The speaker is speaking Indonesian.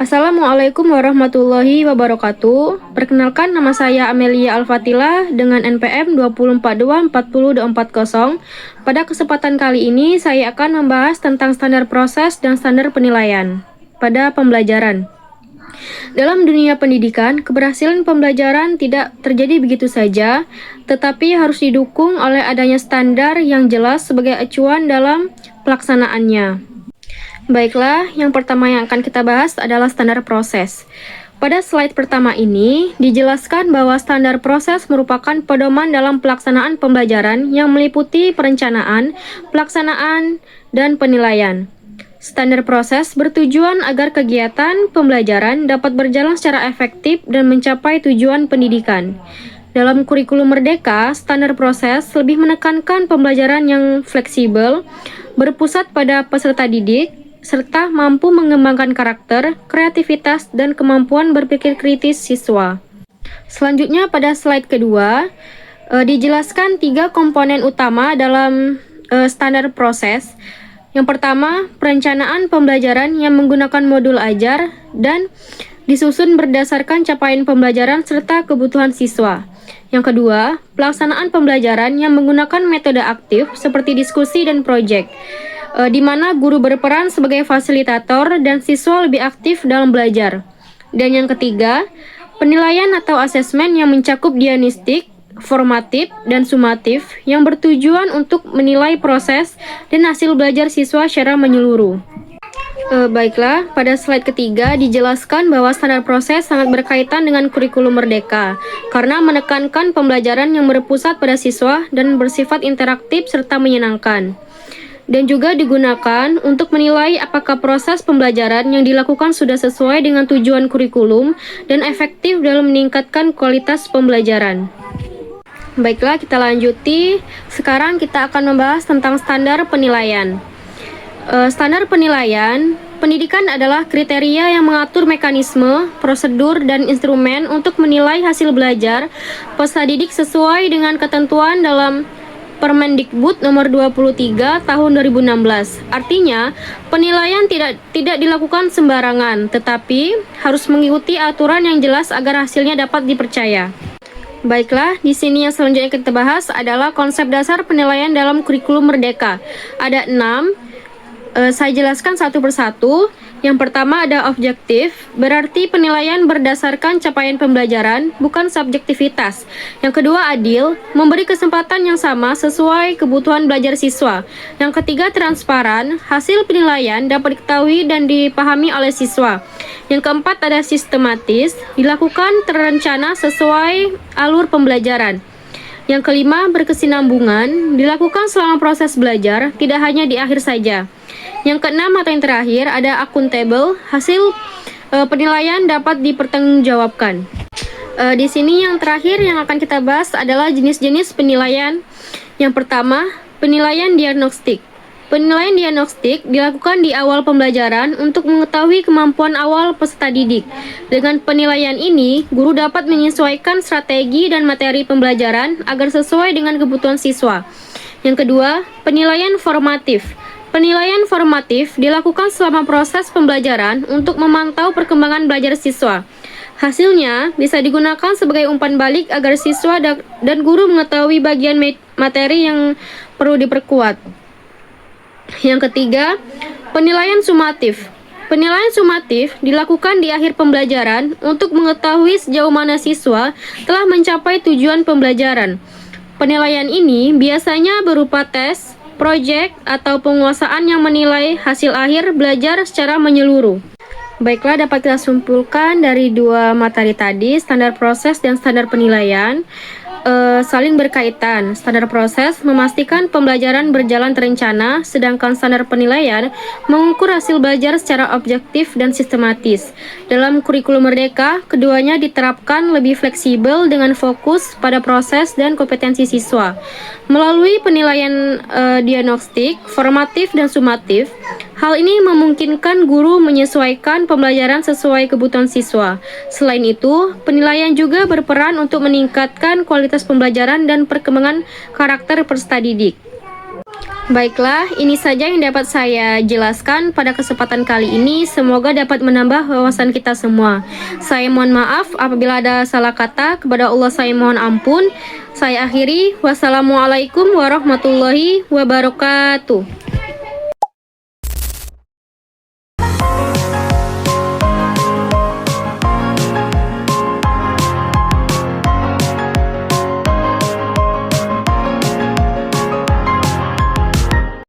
Assalamualaikum warahmatullahi wabarakatuh. Perkenalkan, nama saya Amelia Al-Fatila dengan NPM 204240240. Pada kesempatan kali ini saya akan membahas tentang standar proses dan standar penilaian pada pembelajaran. Dalam dunia pendidikan, keberhasilan pembelajaran tidak terjadi begitu saja, tetapi harus didukung oleh adanya standar yang jelas sebagai acuan dalam pelaksanaannya. Baiklah, yang pertama yang akan kita bahas adalah standar proses. Pada slide pertama ini, dijelaskan bahwa standar proses merupakan pedoman dalam pelaksanaan pembelajaran yang meliputi perencanaan, pelaksanaan, dan penilaian. Standar proses bertujuan agar kegiatan pembelajaran dapat berjalan secara efektif dan mencapai tujuan pendidikan. Dalam kurikulum Merdeka, standar proses lebih menekankan pembelajaran yang fleksibel, berpusat pada peserta didik, serta mampu mengembangkan karakter, kreativitas, dan kemampuan berpikir kritis siswa. Selanjutnya pada slide kedua, dijelaskan 3 komponen utama dalam standar proses. Yang pertama, perencanaan pembelajaran yang menggunakan modul ajar dan disusun berdasarkan capaian pembelajaran serta kebutuhan siswa. Yang kedua, pelaksanaan pembelajaran yang menggunakan metode aktif seperti diskusi dan proyek, di mana guru berperan sebagai fasilitator dan siswa lebih aktif dalam belajar. Dan yang ketiga, penilaian atau asesmen yang mencakup diagnostik, formatif, dan sumatif yang bertujuan untuk menilai proses dan hasil belajar siswa secara menyeluruh. Baiklah, pada slide ketiga dijelaskan bahwa standar proses sangat berkaitan dengan kurikulum Merdeka karena menekankan pembelajaran yang berpusat pada siswa dan bersifat interaktif serta menyenangkan. Dan juga digunakan untuk menilai apakah proses pembelajaran yang dilakukan sudah sesuai dengan tujuan kurikulum dan efektif dalam meningkatkan kualitas pembelajaran. Baiklah, kita lanjuti. Sekarang kita akan membahas tentang standar penilaian. Standar penilaian pendidikan adalah kriteria yang mengatur mekanisme, prosedur, dan instrumen untuk menilai hasil belajar peserta didik sesuai dengan ketentuan dalam Permendikbud nomor 23 tahun 2016. Artinya, penilaian tidak dilakukan sembarangan, tetapi harus mengikuti aturan yang jelas agar hasilnya dapat dipercaya. Baiklah, di sini yang selanjutnya kita bahas adalah konsep dasar penilaian dalam kurikulum Merdeka. Ada 6. Saya jelaskan satu persatu. Yang pertama ada objektif, berarti penilaian berdasarkan capaian pembelajaran, bukan subjektivitas. Yang kedua adil, memberi kesempatan yang sama sesuai kebutuhan belajar siswa. Yang ketiga transparan, hasil penilaian dapat diketahui dan dipahami oleh siswa. Yang keempat ada sistematis, dilakukan terencana sesuai alur pembelajaran. Yang kelima berkesinambungan, dilakukan selama proses belajar, tidak hanya di akhir saja. Yang keenam atau yang terakhir ada akuntabel, hasil penilaian dapat dipertanggungjawabkan. Di sini yang terakhir yang akan kita bahas adalah jenis-jenis penilaian. Yang pertama, penilaian diagnostik. Penilaian diagnostik dilakukan di awal pembelajaran untuk mengetahui kemampuan awal peserta didik. Dengan penilaian ini, guru dapat menyesuaikan strategi dan materi pembelajaran agar sesuai dengan kebutuhan siswa. Yang kedua, penilaian formatif. Penilaian formatif dilakukan selama proses pembelajaran untuk memantau perkembangan belajar siswa. Hasilnya bisa digunakan sebagai umpan balik agar siswa dan guru mengetahui bagian materi yang perlu diperkuat. Yang ketiga, penilaian sumatif. Penilaian sumatif dilakukan di akhir pembelajaran untuk mengetahui sejauh mana siswa telah mencapai tujuan pembelajaran. Penilaian ini biasanya berupa tes, proyek, atau penguasaan yang menilai hasil akhir belajar secara menyeluruh. Baiklah, dapat kita simpulkan dari 2 materi tadi, standar proses dan standar penilaian, saling berkaitan. Standar proses memastikan pembelajaran berjalan terencana, sedangkan standar penilaian mengukur hasil belajar secara objektif dan sistematis. Dalam kurikulum Merdeka, keduanya diterapkan lebih fleksibel dengan fokus pada proses dan kompetensi siswa. Melalui penilaian diagnostik, formatif, dan sumatif, hal ini memungkinkan guru menyesuaikan pembelajaran sesuai kebutuhan siswa. Selain itu, penilaian juga berperan untuk meningkatkan kualitas pembelajaran dan perkembangan karakter peserta didik. Baiklah, ini saja yang dapat saya jelaskan pada kesempatan kali ini. Semoga dapat menambah wawasan kita semua. Saya mohon maaf apabila ada salah kata. Kepada Allah saya mohon ampun. Saya akhiri. Wassalamualaikum warahmatullahi wabarakatuh.